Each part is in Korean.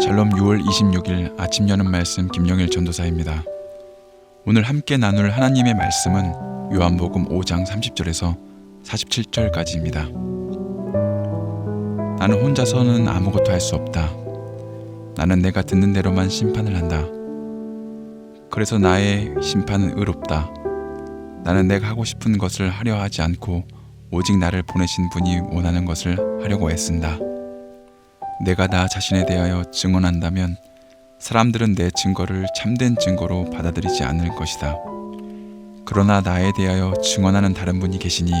샬롬 6월 26일 아침 여는 말씀 김영일 전도사입니다. 오늘 함께 나눌 하나님의 말씀은 요한복음 5장 30절에서 47절까지입니다. 나는 혼자서는 아무것도 할 수 없다. 나는 내가 듣는 대로만 심판을 한다. 그래서 나의 심판은 의롭다. 나는 내가 하고 싶은 것을 하려 하지 않고 오직 나를 보내신 분이 원하는 것을 하려고 애쓴다. 내가 나 자신에 대하여 증언한다면 사람들은 내 증거를 참된 증거로 받아들이지 않을 것이다. 그러나 나에 대하여 증언하는 다른 분이 계시니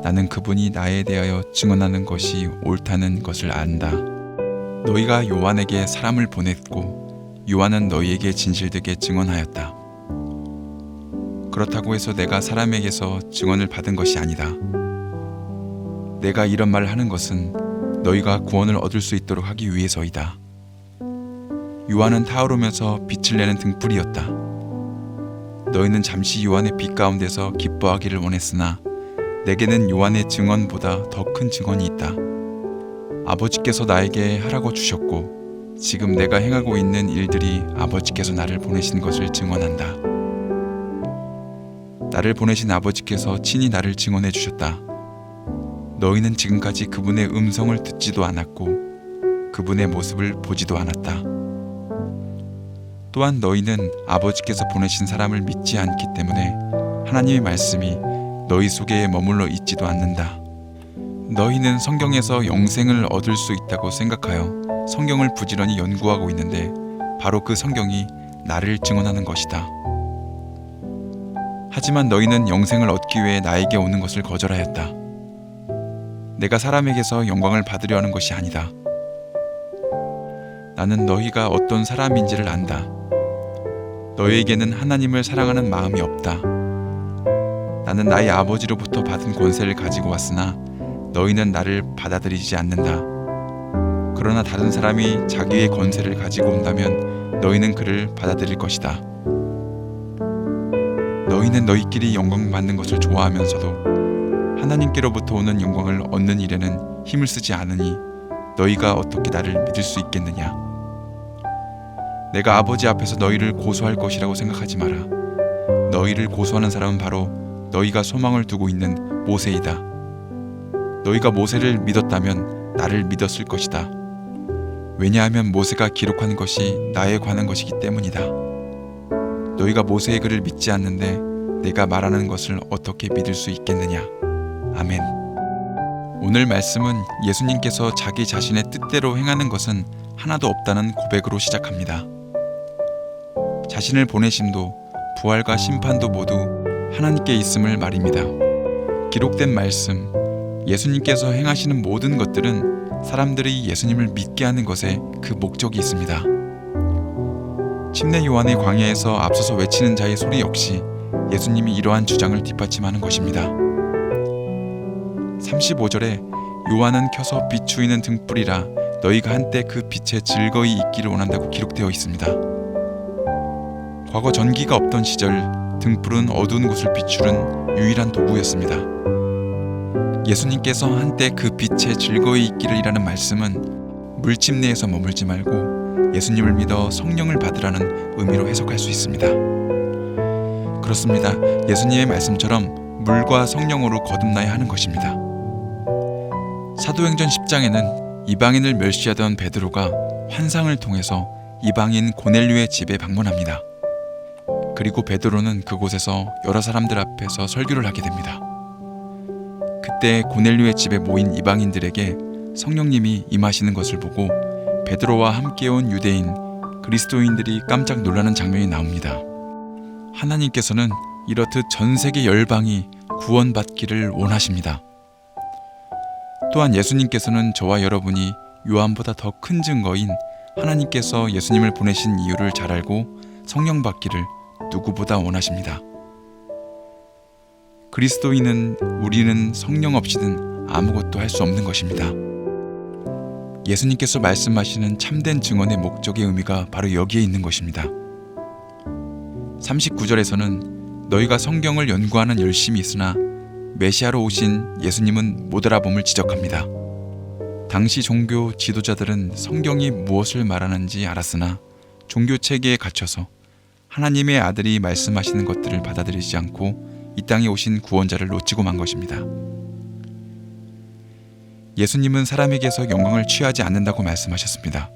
나는 그분이 나에 대하여 증언하는 것이 옳다는 것을 안다. 너희가 요한에게 사람을 보냈고 요한은 너희에게 진실되게 증언하였다. 그렇다고 해서 내가 사람에게서 증언을 받은 것이 아니다. 내가 이런 말을 하는 것은 너희가 구원을 얻을 수 있도록 하기 위해서이다. 요한은 타오르면서 빛을 내는 등불이었다. 너희는 잠시 요한의 빛 가운데서 기뻐하기를 원했으나 내게는 요한의 증언보다 더 큰 증언이 있다. 아버지께서 나에게 하라고 주셨고 지금 내가 행하고 있는 일들이 아버지께서 나를 보내신 것을 증언한다. 나를 보내신 아버지께서 친히 나를 증언해 주셨다. 너희는 지금까지 그분의 음성을 듣지도 않았고 그분의 모습을 보지도 않았다. 또한 너희는 아버지께서 보내신 사람을 믿지 않기 때문에 하나님의 말씀이 너희 속에 머물러 있지도 않는다. 너희는 성경에서 영생을 얻을 수 있다고 생각하여 성경을 부지런히 연구하고 있는데 바로 그 성경이 나를 증언하는 것이다. 하지만 너희는 영생을 얻기 위해 나에게 오는 것을 거절하였다. 내가 사람에게서 영광을 받으려 하는 것이 아니다. 나는 너희가 어떤 사람인지를 안다. 너희에게는 하나님을 사랑하는 마음이 없다. 나는 나의 아버지로부터 받은 권세를 가지고 왔으나 너희는 나를 받아들이지 않는다. 그러나 다른 사람이 자기의 권세를 가지고 온다면 너희는 그를 받아들일 것이다. 너희는 너희끼리 영광 받는 것을 좋아하면서도 하나님께로부터 오는 영광을 얻는 일에는 힘을 쓰지 않으니 너희가 어떻게 나를 믿을 수 있겠느냐? 내가 아버지 앞에서 너희를 고소할 것이라고 생각하지 마라. 너희를 고소하는 사람은 바로 너희가 소망을 두고 있는 모세이다. 너희가 모세를 믿었다면 나를 믿었을 것이다. 왜냐하면 모세가 기록한 것이 나에 관한 것이기 때문이다. 너희가 모세의 글을 믿지 않는데 내가 말하는 것을 어떻게 믿을 수 있겠느냐? 아멘. 오늘 말씀은 예수님께서 자기 자신의 뜻대로 행하는 것은 하나도 없다는 고백으로 시작합니다. 자신을 보내심도 부활과 심판도 모두 하나님께 있음을 말입니다. 기록된 말씀, 예수님께서 행하시는 모든 것들은 사람들이 예수님을 믿게 하는 것에 그 목적이 있습니다. 침례 요한의 광야에서 앞서서 외치는 자의 소리 역시 예수님이 이러한 주장을 뒷받침하는 것입니다. 35절에 요한은 켜서 비추이는 등불이라 너희가 한때 그 빛에 즐거이 있기를 원한다고 기록되어 있습니다. 과거 전기가 없던 시절 등불은 어두운 곳을 비추는 유일한 도구였습니다. 예수님께서 한때 그 빛에 즐거이 있기를 이라는 말씀은 물집 내에서 머물지 말고 예수님을 믿어 성령을 받으라는 의미로 해석할 수 있습니다. 그렇습니다. 예수님의 말씀처럼 물과 성령으로 거듭나야 하는 것입니다. 사도행전 10장에는 이방인을 멸시하던 베드로가 환상을 통해서 이방인 고넬료의 집에 방문합니다. 그리고 베드로는 그곳에서 여러 사람들 앞에서 설교를 하게 됩니다. 그때 고넬료의 집에 모인 이방인들에게 성령님이 임하시는 것을 보고 베드로와 함께 온 유대인, 그리스도인들이 깜짝 놀라는 장면이 나옵니다. 하나님께서는 이렇듯 전 세계 열방이 구원받기를 원하십니다. 또한 예수님께서는 저와 여러분이 요한보다 더 큰 증거인 하나님께서 예수님을 보내신 이유를 잘 알고 성령 받기를 누구보다 원하십니다. 그리스도인은 우리는 성령 없이는 아무것도 할 수 없는 것입니다. 예수님께서 말씀하시는 참된 증언의 목적의 의미가 바로 여기에 있는 것입니다. 39절에서는 너희가 성경을 연구하는 열심이 있으나 메시아로 오신 예수님은 못 알아봄을 지적합니다. 당시 종교 지도자들은 성경이 무엇을 말하는지 알았으나 종교 체계에 갇혀서 하나님의 아들이 말씀하시는 것들을 받아들이지 않고 이 땅에 오신 구원자를 놓치고 만 것입니다. 예수님은 사람에게서 영광을 취하지 않는다고 말씀하셨습니다.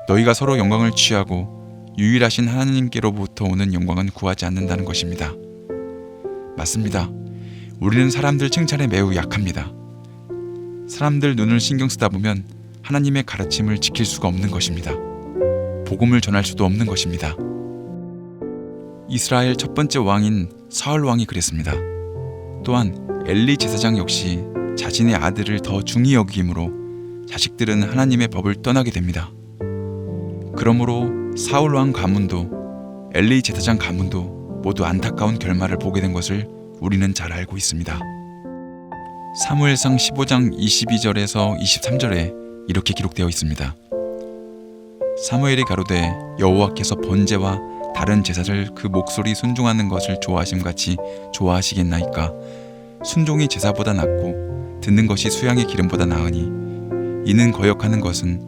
너희가 서로 영광을 취하고 유일하신 하나님께로부터 오는 영광은 구하지 않는다는 것입니다. 맞습니다. 우리는 사람들 칭찬에 매우 약합니다. 사람들 눈을 신경 쓰다 보면 하나님의 가르침을 지킬 수가 없는 것입니다. 복음을 전할 수도 없는 것입니다. 이스라엘 첫 번째 왕인 사울 왕이 그랬습니다. 또한 엘리 제사장 역시 자신의 아들을 더 중히 여김으로 자식들은 하나님의 법을 떠나게 됩니다. 그러므로 사울 왕 가문도 엘리 제사장 가문도 모두 안타까운 결말을 보게 된 것을 우리는 잘 알고 있습니다. 사무엘상 15장 22절에서 23절에 이렇게 기록되어 있습니다. 사무엘이 가로되 여호와께서 번제와 다른 제사를 그 목소리 순종하는 것을 좋아하심같이 좋아하시겠나이까. 순종이 제사보다 낫고 듣는 것이 수양의 기름보다 나으니 이는 거역하는 것은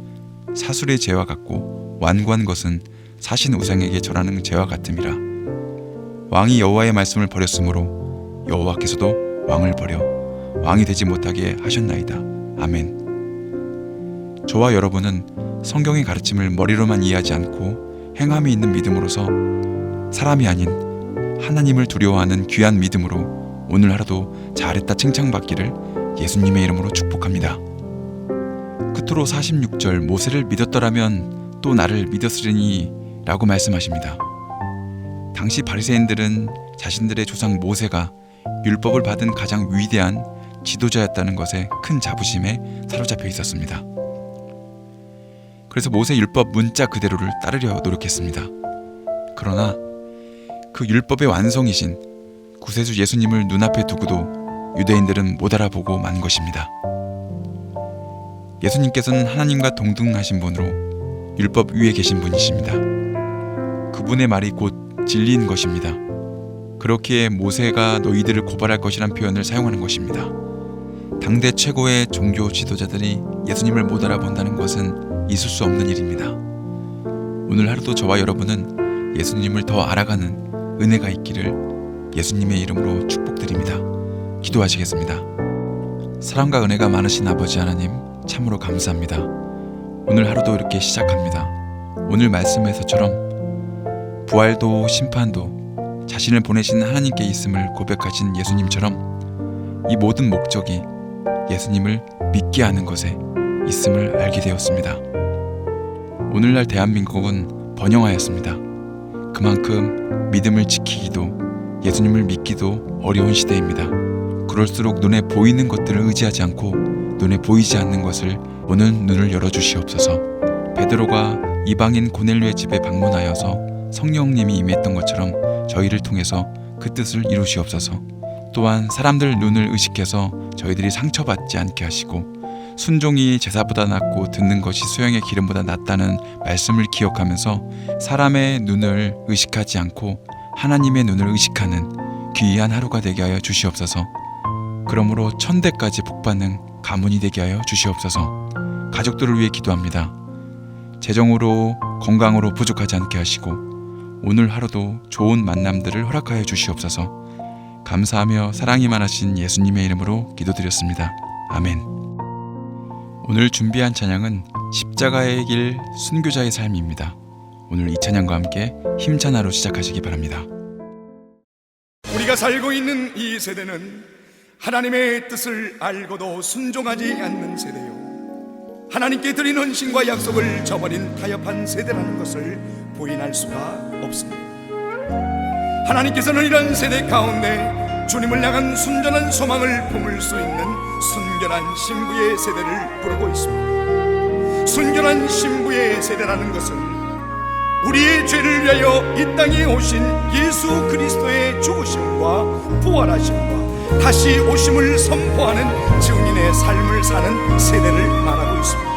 사술의 죄와 같고 완고한 것은 사신 우상에게 절하는 죄와 같음이라. 왕이 여호와의 말씀을 버렸으므로 여호와께서도 왕을 버려 왕이 되지 못하게 하셨나이다. 아멘. 저와 여러분은 성경의 가르침을 머리로만 이해하지 않고 행함이 있는 믿음으로서 사람이 아닌 하나님을 두려워하는 귀한 믿음으로 오늘 하루도 잘했다 칭찬받기를 예수님의 이름으로 축복합니다. 끝으로 46절 모세를 믿었더라면 또 나를 믿었으리니 라고 말씀하십니다. 당시 바리새인들은 자신들의 조상 모세가 율법을 받은 가장 위대한 지도자였다는 것에 큰 자부심에 사로잡혀 있었습니다. 그래서 모세 율법 문자 그대로를 따르려 노력했습니다. 그러나 그 율법의 완성이신 구세주 예수님을 눈앞에 두고도 유대인들은 못 알아보고 만 것입니다. 예수님께서는 하나님과 동등하신 분으로 율법 위에 계신 분이십니다. 그분의 말이 곧 진리인 것입니다. 그렇기에 모세가 너희들을 고발할 것이란 표현을 사용하는 것입니다. 당대 최고의 종교 지도자들이 예수님을 못 알아본다는 것은 있을 수 없는 일입니다. 오늘 하루도 저와 여러분은 예수님을 더 알아가는 은혜가 있기를 예수님의 이름으로 축복드립니다. 기도하시겠습니다. 사랑과 은혜가 많으신 아버지 하나님, 참으로 감사합니다. 오늘 하루도 이렇게 시작합니다. 오늘 말씀에서처럼 부활도 심판도 자신을 보내신 하나님께 있음을 고백하신 예수님처럼 이 모든 목적이 예수님을 믿게 하는 것에 있음을 알게 되었습니다. 오늘날 대한민국은 번영하였습니다. 그만큼 믿음을 지키기도 예수님을 믿기도 어려운 시대입니다. 그럴수록 눈에 보이는 것들을 의지하지 않고 눈에 보이지 않는 것을 보는 눈을 열어주시옵소서. 베드로가 이방인 고넬료의 집에 방문하여서 성령님이 임했던 것처럼 저희를 통해서 그 뜻을 이루시옵소서. 또한 사람들 눈을 의식해서 저희들이 상처받지 않게 하시고 순종이 제사보다 낫고 듣는 것이 수양의 기름보다 낫다는 말씀을 기억하면서 사람의 눈을 의식하지 않고 하나님의 눈을 의식하는 귀한 하루가 되게 하여 주시옵소서. 그러므로 천대까지 복받는 가문이 되게 하여 주시옵소서. 가족들을 위해 기도합니다. 재정으로 건강으로 부족하지 않게 하시고 오늘 하루도 좋은 만남들을 허락하여 주시옵소서. 감사하며 사랑이 많으신 예수님의 이름으로 기도드렸습니다. 아멘. 오늘 준비한 찬양은 십자가의 길 순교자의 삶입니다. 오늘 이 찬양과 함께 힘찬 하루 시작하시기 바랍니다. 우리가 살고 있는 이 세대는 하나님의 뜻을 알고도 순종하지 않는 세대요, 하나님께 드린 헌신과 약속을 저버린 타협한 세대라는 것을 부인할 수가 없습니다. 하나님께서는 이런 세대 가운데 주님을 향한 순전한 소망을 품을 수 있는 순결한 신부의 세대를 부르고 있습니다. 순결한 신부의 세대라는 것은 우리의 죄를 위하여 이 땅에 오신 예수 그리스도의 죽으심과 부활하심과 다시 오심을 선포하는 증인의 삶을 사는 세대를 말하고 있습니다.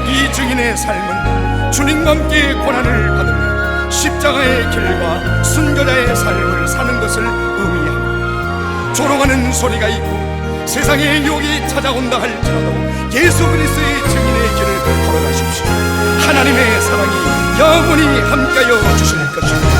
이 증인의 삶은 주님과 함께 고난을 받으며 십자가의 길과 순교자의 삶을 사는 것을 의미합니다. 조롱하는 소리가 있고 세상에 유혹이 찾아온다 할지라도 예수 그리스도의 증인의 길을 걸어가십시오. 하나님의 사랑이 영원히 함께하여 주실 것입니다.